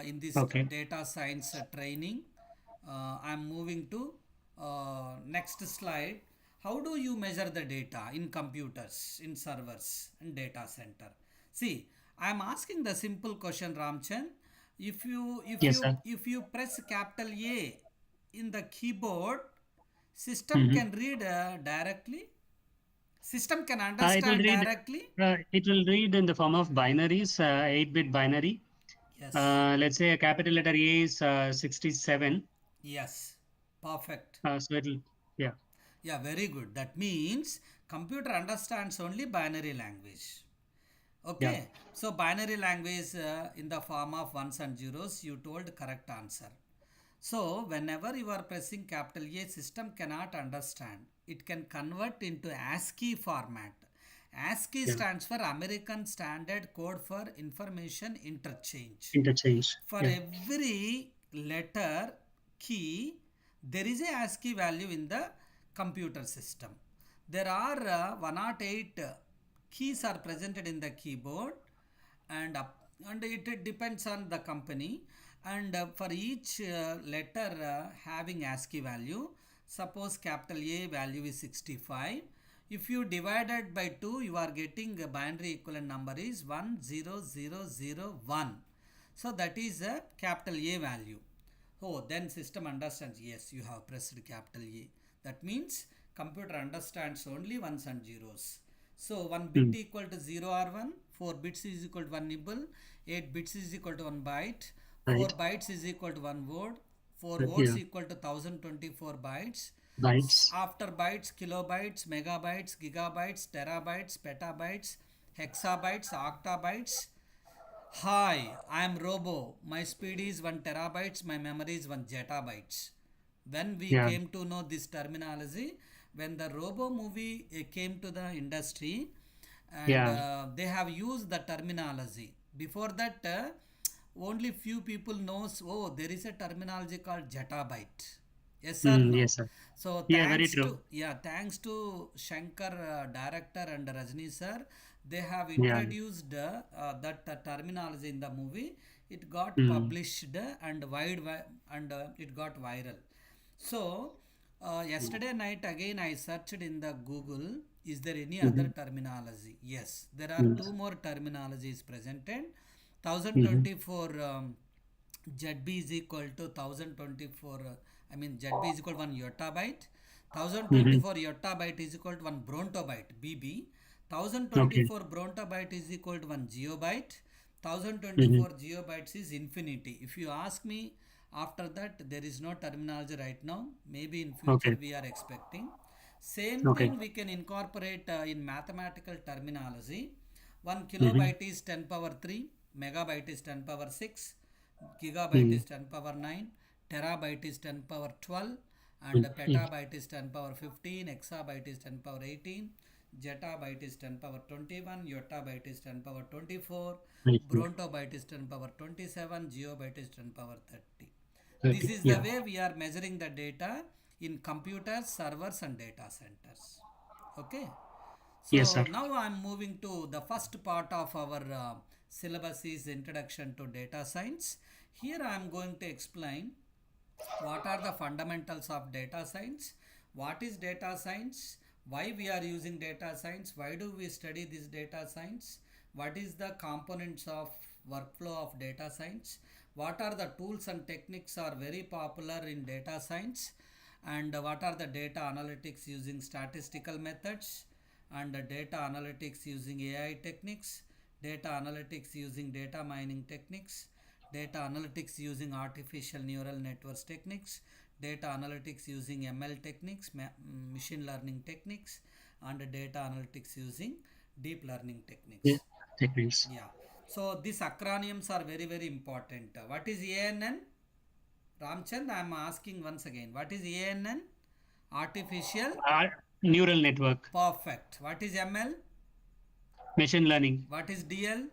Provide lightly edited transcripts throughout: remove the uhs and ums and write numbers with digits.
in this Okay. data science training. I'm moving to next slide. How do you measure the data in computers, in servers, and data center? See, I'm asking the simple question, Ramchan. If you if Yes, you sir. if you press capital A in the keyboard, system Mm-hmm. can read directly. System can It will understand read. directly. It will read in the form of binaries, 8-bit binary. Yes. Let's say a capital letter A is 67. Yes. Perfect. So it'll, yeah, Yeah, very good. That means computer understands only binary language. yeah, Okay. So binary language in the form of ones and zeros, you told correct answer. So whenever you are pressing capital A, system cannot understand. It can convert into ASCII format. ASCII yeah. stands for American Standard Code for Information Interchange. Interchange. For Yeah. every letter key, there is a ASCII value in the computer system. There are 108 keys are presented in the keyboard, and it depends on the company, and for each letter having ASCII value. Suppose capital A value is 65. If you divide it by 2, you are getting a binary equivalent number is 10001. So that is a capital A value. Oh, then system understands, yes, you have pressed capital A. That means computer understands only ones and zeros. So 1 bit Mm. equal to 0 or 1, 4 bits is equal to 1 nibble, 8 bits is equal to 1 byte, 4 Right. bytes is equal to 1 word, 4 words Yeah. equal to 1024 bytes. Bytes. After bytes, kilobytes, megabytes, gigabytes, terabytes, petabytes, hexabytes, octabytes. Hi, I am Robo. My speed is 1 terabytes, my memory is 1 zettabytes. When we Yeah. came to know this terminology, when the Robo movie came to the industry, and Yeah. they have used the terminology. Before that, only few people knows, oh, there is a terminology called zettabyte. Yes or Mm, no? yes, sir. So Yeah, very true. thanks to Shankar director and Rajni sir, they have Yeah. introduced that terminology in the movie. It got Mm. published and and it got viral. So yesterday night again I searched in the Google. Is there any other Mm-hmm. terminology? Yes, there are Mm. two more terminologies presented. Mm-hmm. 1024 ZB is equal to 1024. I mean ZB is equal to 1 yottabyte. Mm-hmm. 1024 yottabyte is equal to 1 brontobyte BB. Okay. 1024 brontobyte is equal to 1 geobyte. Mm-hmm. 1024 geobytes is infinity. If you ask me, after that there is no terminology right now. Maybe in future Okay. we are expecting. Same Okay. thing we can incorporate in mathematical terminology. 1 Mm-hmm. kilobyte is 10 power 3, megabyte is 10 power 6, gigabyte Mm. is 10 power 9, terabyte is 10 power 12, and Mm. petabyte is 10 power 15, exabyte is 10 power 18, zettabyte is 10 power 21, yottabyte is 10 power 24, I see. brontobyte is 10 power 27, geobyte is 10 power 30. This 30. is the Yeah. way we are measuring the data in computers, servers, and data centers. Okay. Yes, So sir. now I'm moving to the first part of our syllabus is introduction to data science. Here I am going to explain what are the fundamentals of data science, what is data science, why we are using data science, why do we study this data science, what is the components of workflow of data science, what are the tools and techniques are very popular in data science, and what are the data analytics using statistical methods, and data analytics using AI techniques, data analytics using data mining techniques, data analytics using artificial neural networks techniques, data analytics using ML techniques, machine learning techniques, and data analytics using deep learning Yeah. techniques. Techniques. Yeah. So these acronyms are very very important. What is ANN? Ramchand, I am asking once again. What is ANN? Artificial. Neural network. Perfect. What is ML? Machine learning. What is DL?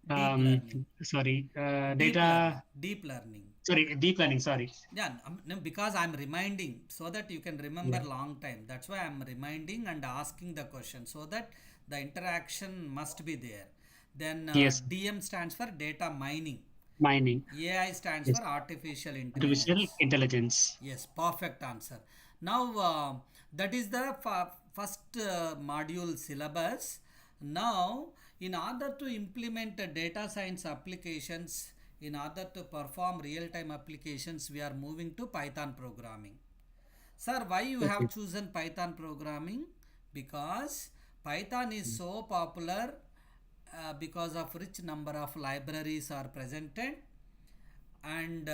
Deep Um, learning. sorry. Deep learning. Data. Deep learning. Sorry. Deep learning. Sorry. Yeah, no, because I'm reminding so that you can remember Yeah. long time. That's why I'm reminding and asking the question so that the interaction must be there. Then Yes. DM stands for data mining. Mining. AI stands Yes. for artificial Artificial intelligence. intelligence. Yes, perfect answer. Now, that is the first module syllabus. Now, in order to implement data science applications, in order to perform real time applications, we are moving to Python programming. Sir, why you have Okay. chosen Python programming? Because Python is so popular because of rich number of libraries are presented, and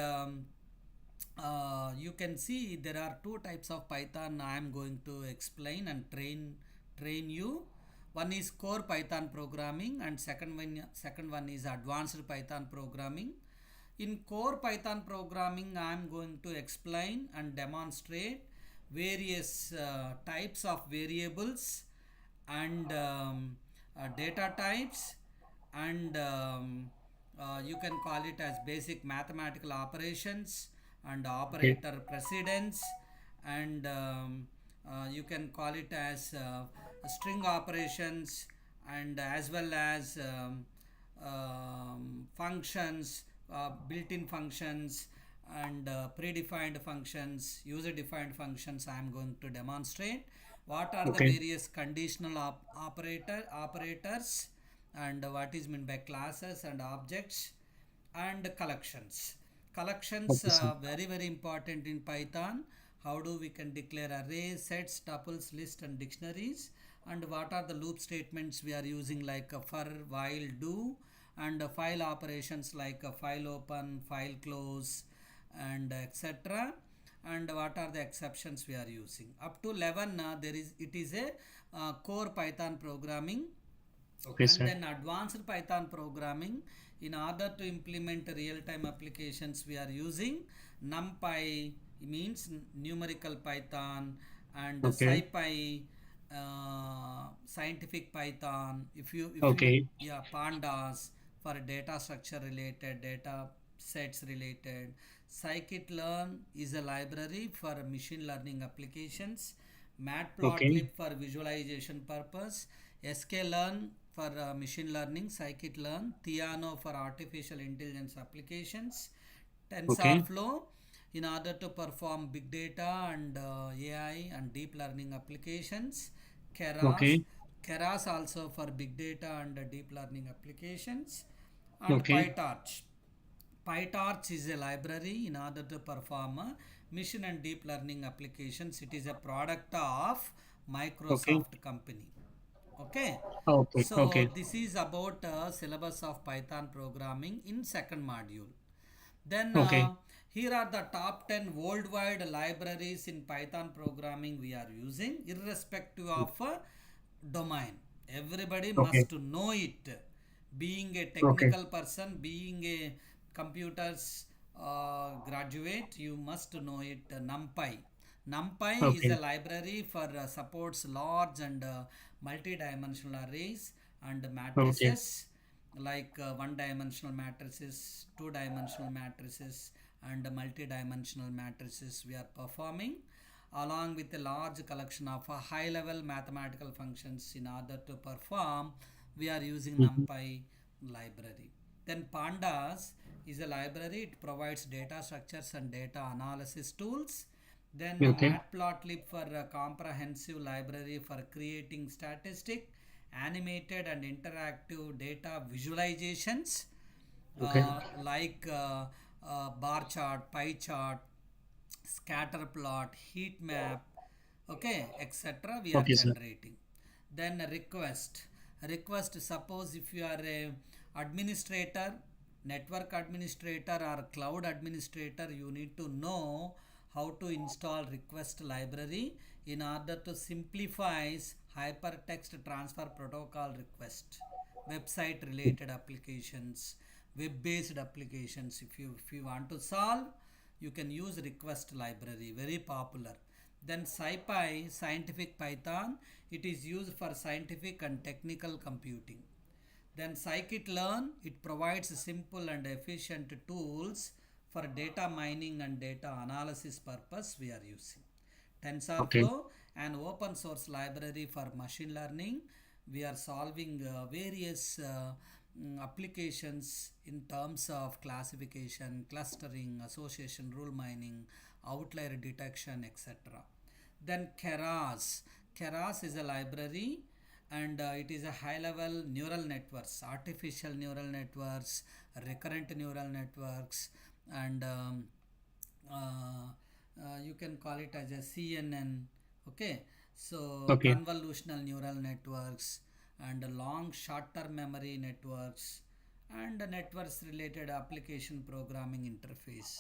you can see there are two types of Python I am going to explain and train you. One is core Python programming, and second one is advanced Python programming. In core Python programming, I am going to explain and demonstrate various types of variables and data types, and you can call it as basic mathematical operations and Okay. operator precedence, and you can call it as string operations, and as well as functions, built-in functions, and predefined functions, user-defined functions. I am going to demonstrate what are the Okay. various conditional operators, and what is meant by classes and objects, and collections. Collections Okay, sir. very important in Python. How do we can declare arrays, sets, tuples, lists, and dictionaries, and what are the loop statements we are using, like for, while, do, and file operations like file open, file close, and etc. And what are the exceptions we are using. Up to 11, there is it is a core Python programming. Okay, And sir. then advanced Python programming. In order to implement real-time applications, we are using NumPy, means numerical Python, and Okay. SciPy, scientific Python. If you Okay. yeah, pandas for data structure related, data sets related. Scikit-learn is a library for machine learning applications. Okay. Matplotlib for visualization purpose. sklearn for machine learning. Scikit-learn. Theano for artificial intelligence applications. Okay. TensorFlow in order to perform big data and AI and deep learning applications. Keras. Okay. Keras also for big data and deep learning applications. And Okay. PyTorch. PyTorch is a library in order to perform machine and deep learning applications. It is a product of Okay. Microsoft company. Okay. Okay. So Okay. this is about syllabus of Python programming in second module. Then Okay. here are the top 10 worldwide libraries in Python programming we are using, irrespective of domain. Everybody Okay. must know it. Being a Okay. technical person, being a computers graduate, you must know it. NumPy. NumPy is a Okay. library for supports large and multi-dimensional arrays and Okay. matrices, like one-dimensional matrices, two-dimensional matrices, and multi-dimensional matrices we are performing, along with a large collection of high-level mathematical functions. In order to perform, we are using Mhm. NumPy library. Then Pandas is a library. It provides data structures and data analysis tools. Then Okay. Matplotlib for a comprehensive library for creating statistic, animated and interactive data visualizations, Okay. like bar chart, pie chart, scatter plot, heat map, okay, etc. We are Okay, sir. generating. Then a request. Request, suppose if you are a administrator, network administrator or cloud administrator, you need to know how to install request library in order to simplify hypertext transfer protocol request, website related applications, web based applications. If you want to solve, you can use request library, very popular. Then SciPy, scientific Python, it is used for scientific and technical computing. Then scikit-learn, it provides simple and efficient tools for data mining and data analysis purpose we are using. Okay. TensorFlow, an open source library for machine learning. We are solving various applications in terms of classification, clustering, association, rule mining, outlier detection, etc. Then Keras is a library, and it is a high level neural networks, artificial neural networks, recurrent neural networks, and you can call it as a CNN. Okay, so Okay. convolutional neural networks and long short term memory networks and networks related application programming interface.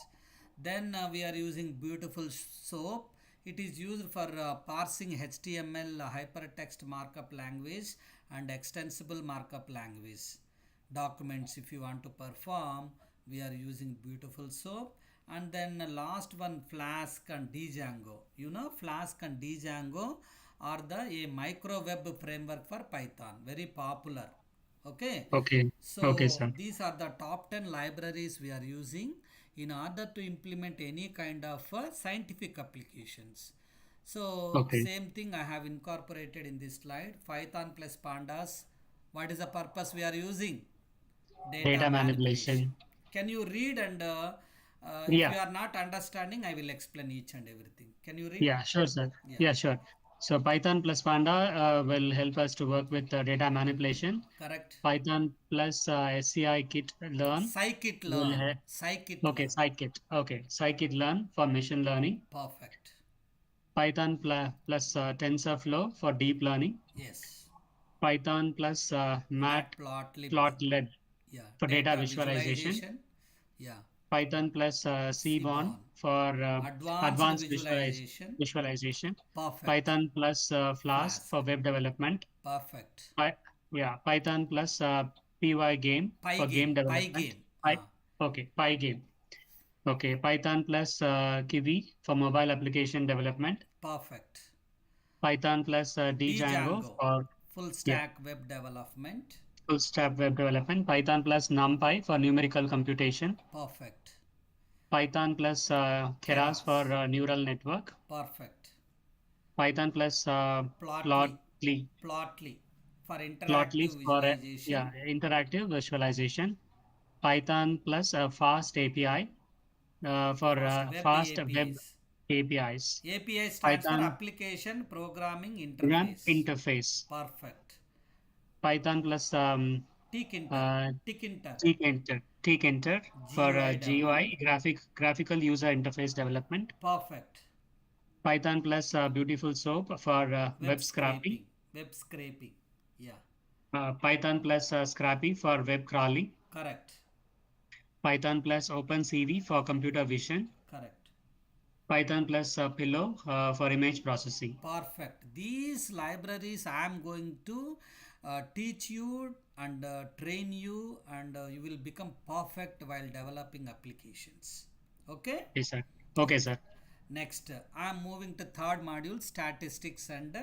Then we are using beautiful soap. It is used for parsing HTML, hypertext markup language, and extensible markup language documents. If you want to perform, we are using beautiful soap. And then last one, Flask and Django. You know, Flask and Django are the a micro web framework for Python, very popular. Okay, Okay. Okay, so sir. these are the top 10 libraries we are using in order to implement any kind of scientific applications. So Okay. same thing I have incorporated in this slide. Python plus pandas. What is the purpose we are using? Data Data manipulation. manipulation. Can you read, and if Yeah. you are not understanding, I will explain each and everything. Can you read? Yeah, sure, sir. Yeah, Yeah, sure. So Python plus Panda will help us to work with data manipulation. correct. Python plus SCI kit learn Scikit will learn. help. Scikit Okay, learn. scikit. Okay, scikit learn for machine learning. Perfect. Python plus TensorFlow for deep learning. Yes. Python plus Matplotlib. Matplotlib Yeah. for data Data visualization. visualization. Yeah. Python plus Cbon Seaborn. for Advanced advanced visualization. visualization. Perfect. Python plus Flask Flask. for web development. Perfect. Yeah, Python plus Pygame for game development. Pygame. Py, okay, Pygame. Okay, Python plus Kiwi for mobile application development. Perfect. Python plus Django Django. for Full yeah, stack web development. full stack web development. Python plus NumPy for numerical computation. Perfect. Python plus Keras for Keras. neural network. Perfect. Python plus Plotly. Plotly. Plotly. For Plotly interactive for visualization. yeah, interactive visualization. Python plus Fast API for Fast web fast web APIs. APIs. API stands for Python application programming run interface. interface. Perfect. Python plus Tkinter. uh, Tkinter. Tkinter for GUI GUI development. graphical user interface development. Perfect. Python plus Beautiful Soap for Web web scraping. scraping. Web scraping. Yeah. Python plus Scrappy for web crawling. Correct. Python plus OpenCV for computer vision. Correct. Python plus Pillow for image processing. Perfect. These libraries I am going to teach you and train you, and you will become perfect while developing applications. Okay? Okay, sir. Okay, Okay. sir. Next, I am moving to third module, statistics and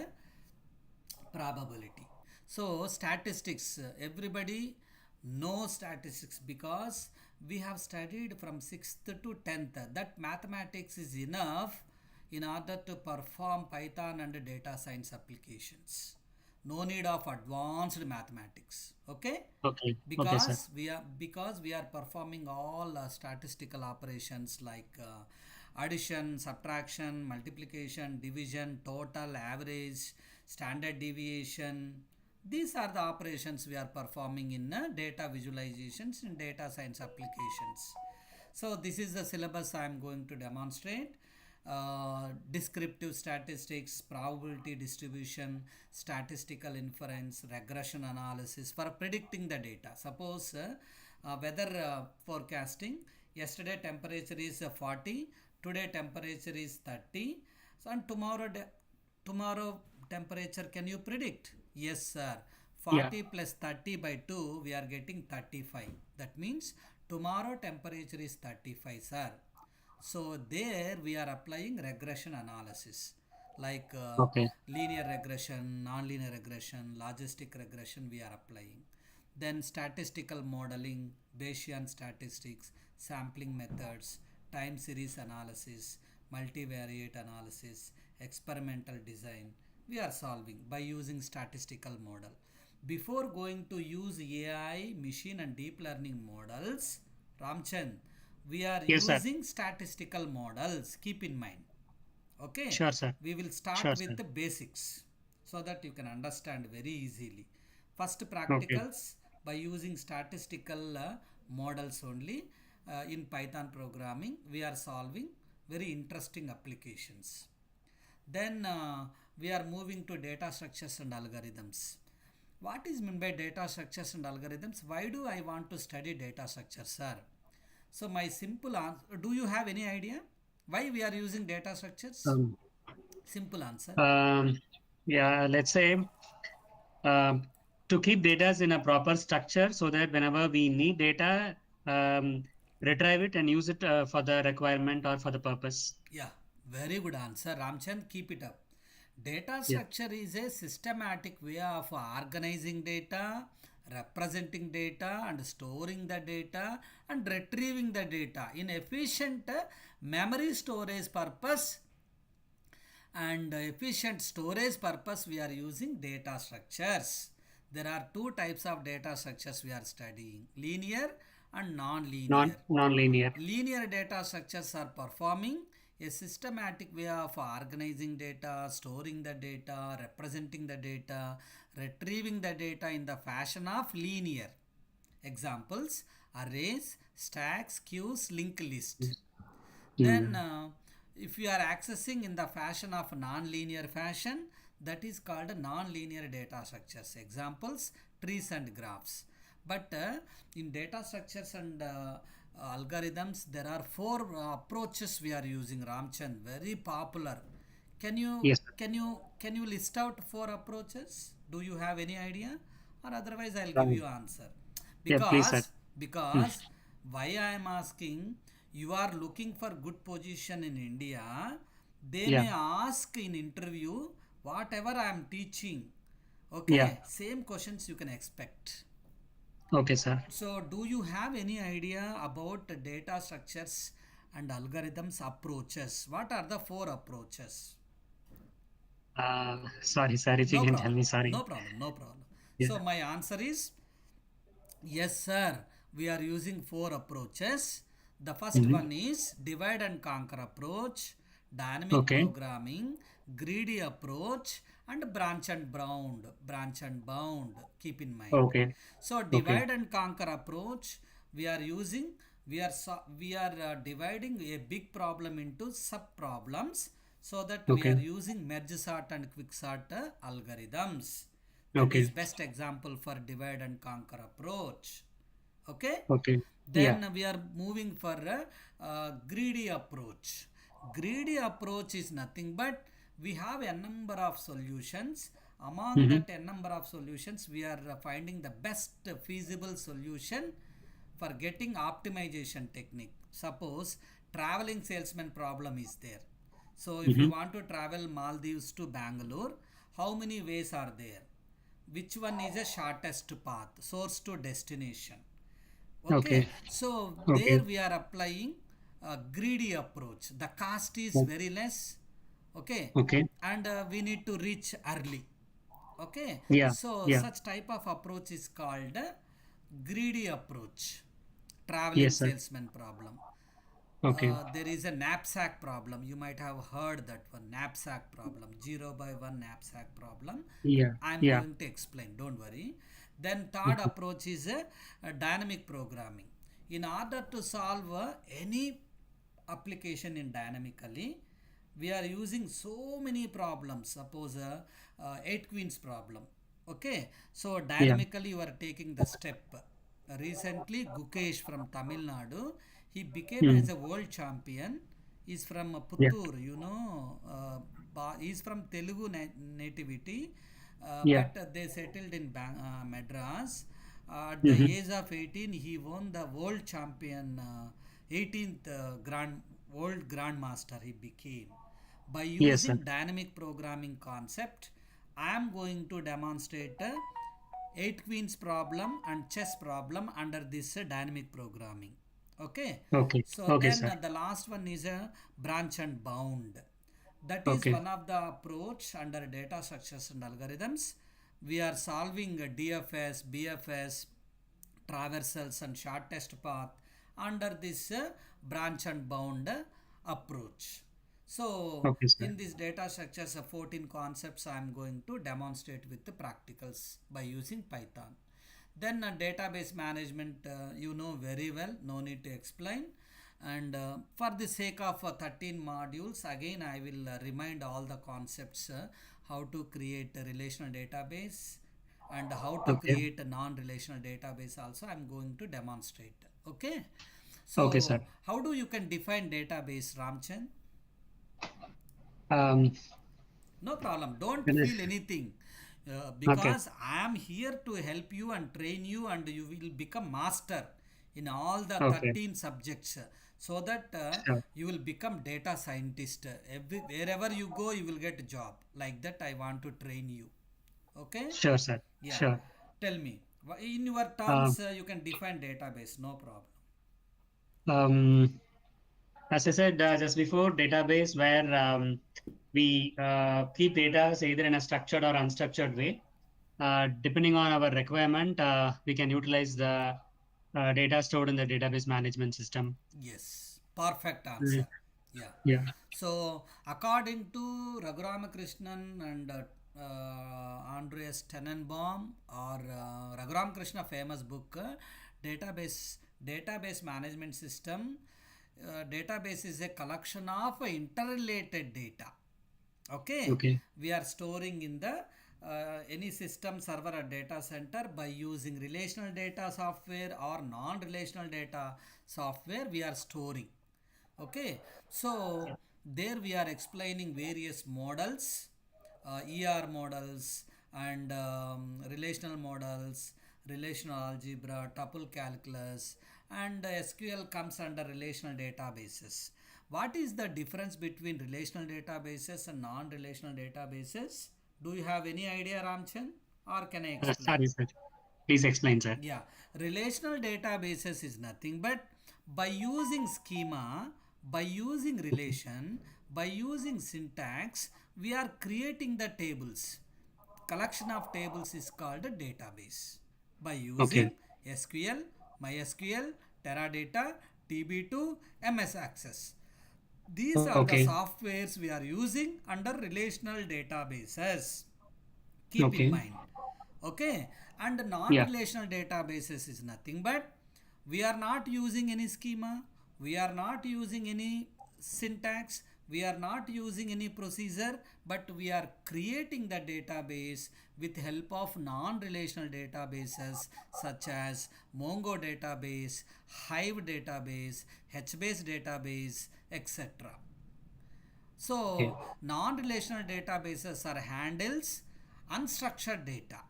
probability. So statistics, everybody knows statistics because we have studied from 6th to 10th that mathematics is enough in order to perform Python and data science applications. No need of advanced mathematics. Okay, Okay. Okay, sir. because we are performing all statistical operations like addition, subtraction, multiplication, division, total, average, standard deviation. These are the operations we are performing in data visualizations in data science applications. So this is the syllabus I am going to demonstrate. Descriptive statistics, probability distribution, statistical inference, regression analysis for predicting the data. Suppose weather forecasting. Yesterday temperature is 40, today temperature is 30. So and tomorrow temperature can you predict? Yes sir. Yeah. 40 plus 30 by 2 we are getting 35. That means tomorrow temperature is 35 sir. So there we are applying regression analysis like Okay. linear regression, non-linear regression, logistic regression we are applying. Then statistical modeling, Bayesian statistics, sampling methods, time series analysis, multivariate analysis, experimental design we are solving by using statistical model. Before going to use AI, machine and deep learning models, Ramchand, we are Yes, sir. using statistical models. Keep in mind. Okay, Sure, sir. we will Sure, start with sir. the basics so that you can understand very easily. First, Okay. practicals by using statistical models only in Python programming, we are solving very interesting applications. Then we are moving to data structures and algorithms. What is meant by data structures and algorithms? Why do I want to study data structures, sir? So my simple answer, do you have any idea why we are using data structures? Um, Simple answer. um, yeah, let's say um, to keep data in a proper structure so that whenever we need data, um, retrieve it and use it for the requirement or for the purpose. Yeah, very good answer. Ramchand, keep it up. Data Yeah. structure is a systematic way of organizing data, representing data, and storing the data and retrieving the data in efficient memory storage purpose and efficient storage purpose. We are using data structures. There are two types of data structures we are studying: linear and non-linear. Non-linear. Linear data structures are performing a systematic way of organizing data, storing the data, representing the data, retrieving the data in the fashion of linear. Examples: arrays, stacks, queues, linked list. Then, Mm. if you are accessing in the fashion of non-linear fashion, that is called non-linear data structures. Examples: trees and graphs. But in data structures and algorithms, there are four approaches we are using. Ramchand, very popular. Can you Yes, sir. can you list out four approaches? Do you have any idea? Or otherwise, I'll give Um, you answer. yeah, please, sir. Because Mm. because why I am asking, you are looking for good position in India, they Yeah. may ask in interview whatever I am teaching. Yeah. Okay, same questions you can expect. Okay, sir. So, do you have any idea about the data structures and algorithms approaches? What are the four approaches? Sorry, sir, if you No can tell problem. me, sorry. No problem. No problem. Yeah. So, my answer is yes, sir. We are using four approaches. The first Mhm. one is divide and conquer approach, dynamic Okay. programming, greedy approach, and branch and bound. Branch and bound. Keep in mind. Okay. So, Okay. divide and conquer approach we are using. We are dividing a big problem into sub problems so that we are Okay. using merge sort and quick sort algorithms. That is Okay. best example for divide and conquer approach. Okay. Okay. Yeah. Then we are moving for a greedy approach. Greedy approach is nothing but we have a number of solutions. Among Mm-hmm. that a number of solutions, we are finding the best feasible solution for getting optimization technique. Suppose traveling salesman problem is there. So if you Mm-hmm. want to travel Maldives to Bangalore, how many ways are there? Which one is the shortest path, source to destination? Okay, Okay. so there Okay. we are applying a greedy approach. The cost is o- very less. Okay, Okay. and we need to reach early. Okay, Yeah. so Yeah. such type of approach is called greedy approach. Traveling Yes, sir. salesman problem. Okay. There is a knapsack problem. You might have heard that one, knapsack problem, 0 by 1 knapsack problem. Yeah. I'm Yeah. going to explain, don't worry. Then third Okay. approach is a dynamic programming. In order to solve any application in dynamically, we are using so many problems. Suppose 8 queens problem. Okay, so Yeah. dynamically you are taking the step. Recently, Gukesh from Tamil Nadu, he became as Mm. a world champion. He's from Yeah. Puttur, he's from Telugu nativity, Yeah. but they settled in Madras. At the Mm-hmm. age of 18, he won the world champion, 18th grand world grandmaster. He became by Yes, sir. using dynamic programming concept. I am going to demonstrate 8 queens problem and chess problem under this dynamic programming. Okay, Okay. so Okay, then sir. the last one is a branch and bound. That is Okay. one of the approach under data structures and algorithms. We are solving a DFS, BFS, traversals and shortest path under this branch and bound approach. So Okay, sir. in this data structures, 14 concepts I am going to demonstrate with the practicals by using Python. Then database management, you know very well, no need to explain. And for the sake of 13 modules, again I will remind all the concepts, how to create a relational database and how to Okay. create a non-relational database also I'm going to demonstrate. Okay. Okay, So sir. how do you can define database, Ramchan? Um, No problem. Don't can feel anything. okay. Because I am here to help you and train you, and you will become master in all the Okay. 13 subjects, so that Sure. you will become data scientist. Wherever you go, you will get a job. Like that, I want to train you. Okay? Sure, sir. Yeah. Sure. Tell me. In your Um, terms, you can define database. No problem. um, as I said just before, database where we keep data either in a structured or unstructured way. Depending on our requirement, we can utilize the data stored in the database management system. Yes, perfect Mm, answer. Yeah. yeah. So, according to Raguramakrishnan and Andreas Tenenbaum or Raguramakrishna famous book, database database management system. Database is a collection of interrelated data. Okay, Okay. we are storing in the any system server or data center by using relational data software or non-relational data software we are storing. Okay, so there we are explaining various models, ER models and relational models, relational algebra, tuple calculus, and SQL comes under relational databases. What is the difference between relational databases and non-relational databases? Do you have any idea, Ramchan, or can I explain? Sorry, sir. Please explain, sir. Yeah, relational databases is nothing but by using schema, by using Okay. relation, by using syntax, we are creating the tables. Collection of tables is called a database. By Okay. using SQL, MySQL, Teradata, DB2, MS Access. These are the Okay. softwares we are using under relational databases. Keep in Okay. mind. Okay. And Yeah. non-relational databases is nothing but we are not using any schema, we are not using any syntax, we are not using any procedure, but we are creating the database with help of non-relational databases such as Mongo database, Hive database, HBase database, etc. Okay. So, non-relational databases are handles unstructured data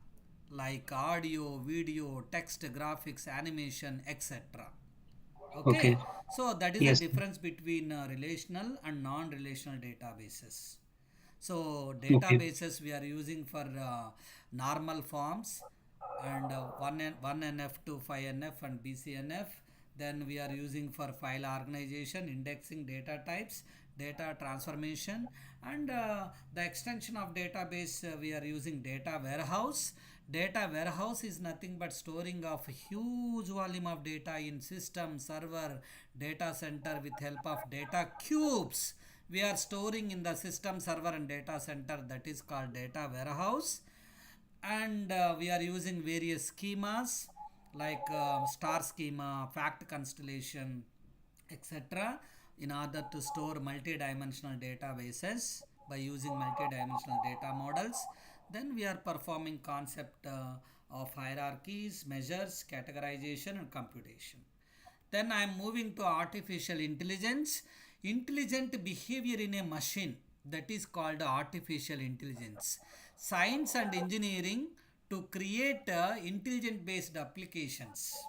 like audio, video, text, graphics, animation, etc. Okay. Okay, so that is the Yes. difference between relational and non-relational databases. So Okay. databases we are using for normal forms and 1NF to 5NF and BCNF. Then we are using for file organization, indexing data types, data transformation, and the extension of database we are using data warehouse. Data warehouse is nothing but storing of huge volume of data in system, server, data center with help of data cubes we are storing in the system server and data center, that is called data warehouse. And we are using various schemas like star schema, fact constellation, etc. in order to store multi-dimensional databases by using multi-dimensional data models. Then we are performing concept of hierarchies, measures, categorization and computation. Then I am moving to artificial intelligence. Intelligent behavior in a machine, that is called artificial intelligence. Science and engineering to create intelligent based applications.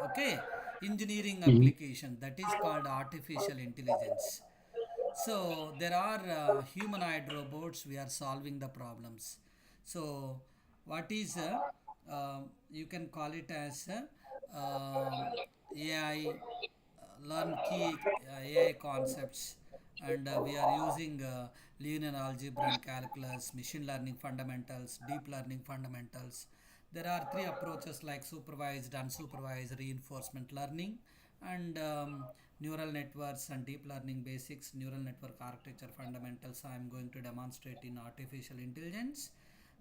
Okay, engineering Mhm. application, that is called artificial intelligence. So there are humanoid robots. We are solving the problems. So what is you can call it as AI, learn key AI concepts and we are using linear algebra and calculus, machine learning fundamentals, deep learning fundamentals. There are three approaches like supervised, unsupervised, reinforcement learning, and neural networks and deep learning basics, neural network architecture fundamentals. I am going to demonstrate in artificial intelligence.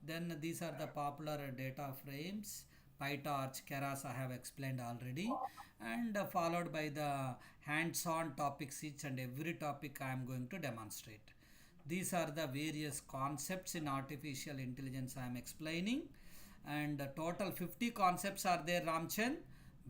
Then these are the popular data frames, PyTorch, Keras I have explained already, and followed by the hands-on topics. Each and every topic I am going to demonstrate. These are the various concepts in artificial intelligence I am explaining, and total 50 concepts are there, Ramchan.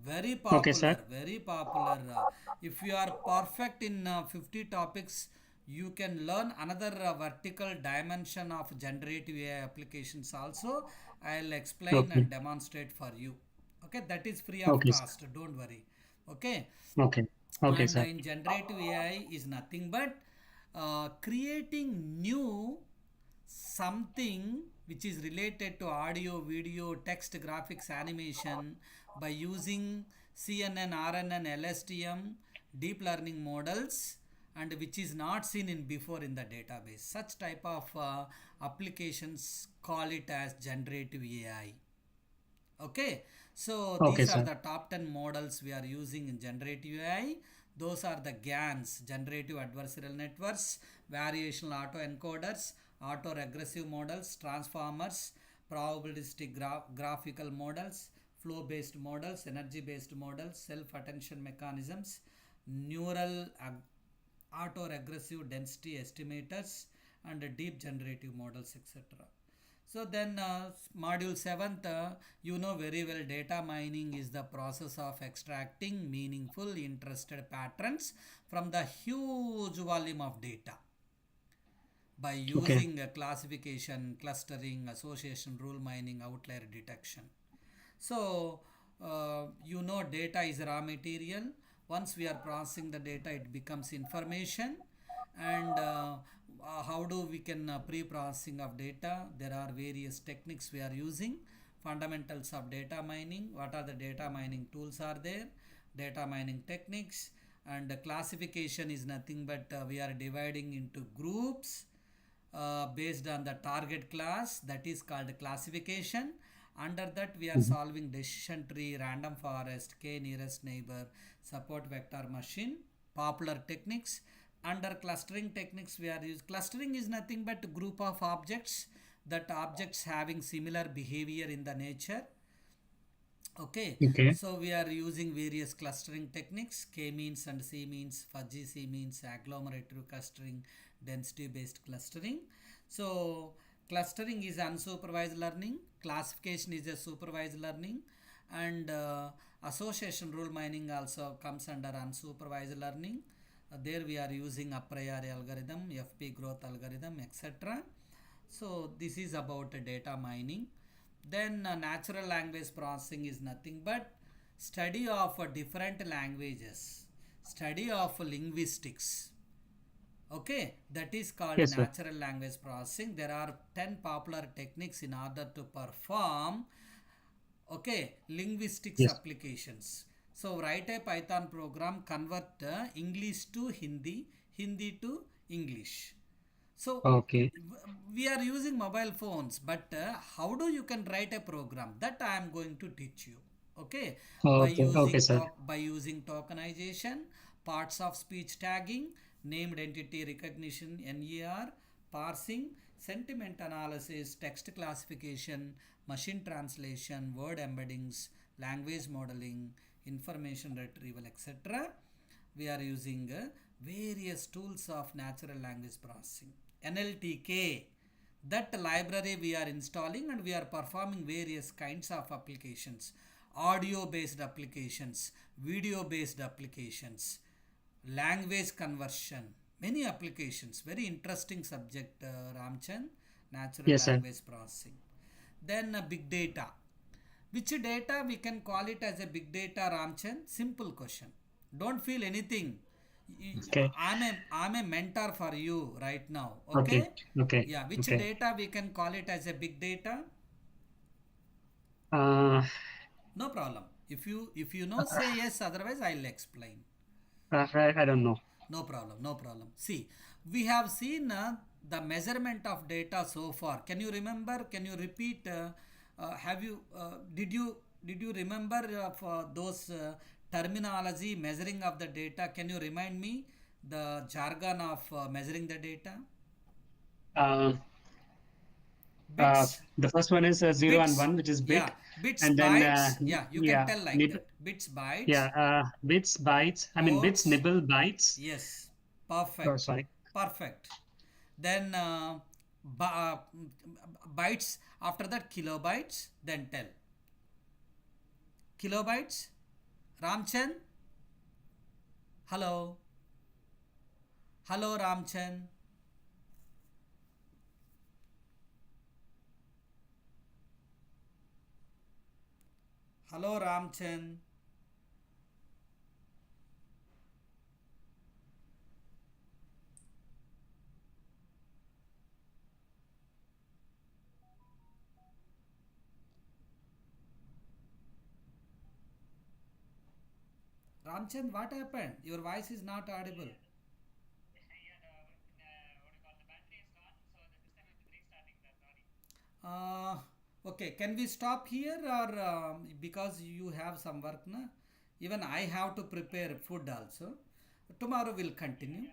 Very Okay, popular, sir. very popular. If you are perfect in 50 topics, you can learn another vertical dimension of generative AI applications also. I'll explain Okay. and demonstrate for you. Okay, that is free of Okay, sir. cost, don't worry. Okay, Okay. Okay, and sir. in generative AI is nothing but creating new something which is related to audio, video, text, graphics, animation by using CNN, RNN, LSTM, deep learning models, and which is not seen in before in the database. Such type of applications call it as generative AI. Okay, so Okay, these are sir. the top 10 models we are using in generative AI. Those are the GANs, generative adversarial networks, variational autoencoders, autoregressive models, transformers, probabilistic graphical models, flow based models, energy based models, self attention mechanisms, neural autoregressive density estimators, and deep generative models, etc. So then module 7th, you know very well, data mining is the process of extracting meaningful interested patterns from the huge volume of data by Okay. using classification, clustering, association, rule mining, outlier detection. So, you know, data is raw material. Once we are processing the data, it becomes information. And how do we can pre-processing of data? There are various techniques we are using. Fundamentals of data mining. What are the data mining tools are there? Data mining techniques. And classification is nothing but we are dividing into groups based on the target class, that is called classification. Under that we are Mhm. solving decision tree, random forest, k nearest neighbor, support vector machine, popular techniques. Under clustering techniques we are using, clustering is nothing but group of objects, that objects having similar behavior in the nature. Okay, Okay. so we are using various clustering techniques, k-means and c-means, fuzzy c-means, agglomerative clustering, density-based clustering. So clustering is unsupervised learning, classification is a supervised learning, and association rule mining also comes under unsupervised learning. There we are using a priori algorithm, FP growth algorithm, etc. So this is about data mining. Then natural language processing is nothing but study of different languages, study of linguistics. Okay, that is called Yes, sir. natural language processing. There are 10 popular techniques in order to perform, okay, linguistics Yes. applications. So write a Python program, convert English to Hindi, Hindi to English. So Okay. we are using mobile phones, but how do you can write a program? That I am going to teach you. Okay, Okay. Okay, sir. by using tokenization, parts of speech tagging, named entity recognition (NER), parsing, sentiment analysis, text classification, machine translation, word embeddings, language modeling, information retrieval, etc. We are using various tools of natural language processing. NLTK, that library we are installing, and we are performing various kinds of applications, audio based applications, video based applications, language conversion, many applications. Very interesting subject, Ramchan, natural Yes, sir. language processing. Then big data. Which data we can call it as a big data, Ramchan? Simple question. Don't feel anything. Okay. I'm a mentor for you right now. Okay. Okay? Okay. Yeah. Which Okay. data we can call it as a big data? Uh, No problem. If you know, say yes. Otherwise, I'll explain. I don't know. No problem, no problem. See, we have seen the measurement of data so far. Can you remember? Can you repeat? Have you did you remember for those terminology measuring of the data? Can you remind me the jargon of measuring the data? Uh, Bits, the first one is 0 and bits, 1, which is yeah, bit, bits, and then bytes. Yeah, you can yeah, tell like nib that. Bits, bytes, yeah, bits, bytes. I mean bits, codes. nibble, bytes. Yes, Oh, perfect, sorry. perfect. Then bytes, after that kilobytes, then tell. Kilobytes, Ramchan, hello, hello Ramchan, hello Ramchan. Ramchan, what happened? Your voice is not audible. Uh, okay, can we stop here or because you have some work na? Even I have to prepare food also. Tomorrow we'll continue.